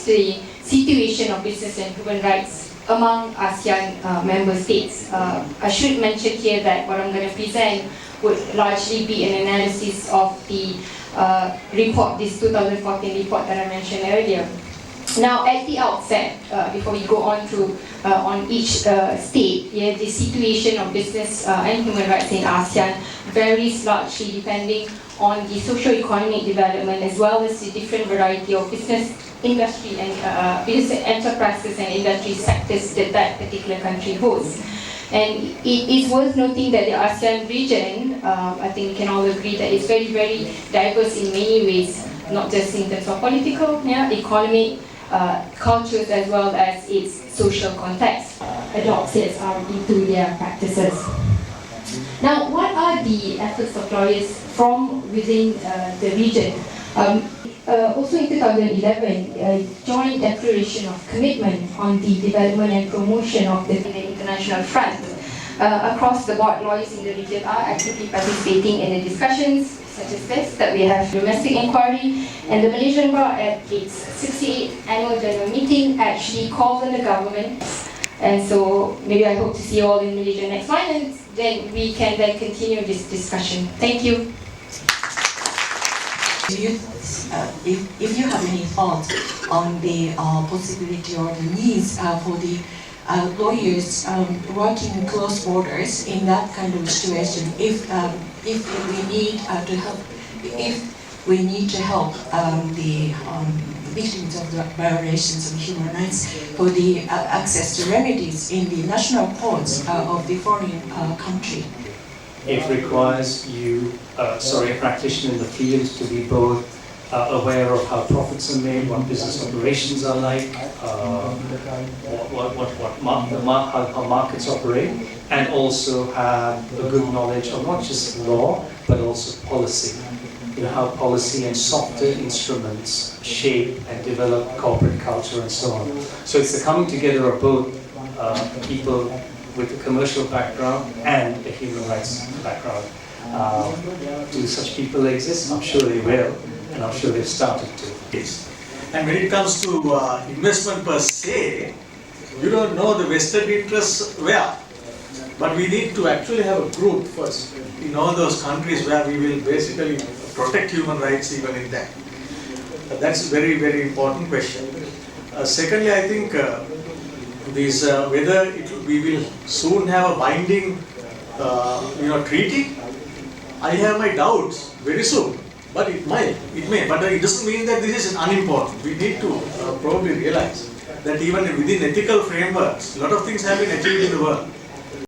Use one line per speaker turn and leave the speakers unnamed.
the situation of business and human rights among ASEAN member states. I should mention here that what I'm going to present would largely be an analysis of the report, this 2014 report that I mentioned earlier. Now, at the outset, before we go on to on each state, the situation of business and human rights in ASEAN varies largely depending on the socio-economic development as well as the different variety of business industry and business enterprises and industry sectors that that particular country hosts. And it is worth noting that the ASEAN region, I think we can all agree that it's very, very diverse in many ways, not just in terms of political, economic, cultures, as well as its social context, adopts it into their practices. Now, what are the efforts of lawyers from within the region? Also in 2011, a joint declaration of commitment on the development and promotion of the international front. Across the board, lawyers in the region are actively participating in the discussions such as this, that we have domestic inquiry, and the Malaysian Bar at its 68th annual general meeting actually called on the government. And so maybe I hope to see you all in Malaysia next month, and then we can then continue this discussion. Thank you.
If you have any thoughts on the possibility or the needs for the lawyers working close borders in that kind of situation, if we need to help, if we need to help the victims of the violations of human rights for the access to remedies in the national courts of the foreign country.
It requires you, a practitioner in the field to be both aware of how profits are made, what business operations are like, how markets operate, and also have a good knowledge of not just law, but also policy. You know, how policy and softer instruments shape and develop corporate culture and so on. So it's the coming together of both people with a commercial background and a human rights background. Do such people exist? I'm sure they will, and I'm sure they've started to.
Yes. And when it comes to investment per se, you don't know the vested interests where. But we need to actually have a group first in all those countries where we will basically protect human rights even in that. That's a very, very important question. Secondly, I think whether we will soon have a binding treaty, I have my doubts very soon. But it may. But it doesn't mean that this is unimportant. We need to probably realize that even within ethical frameworks, a lot of things have been achieved in the world.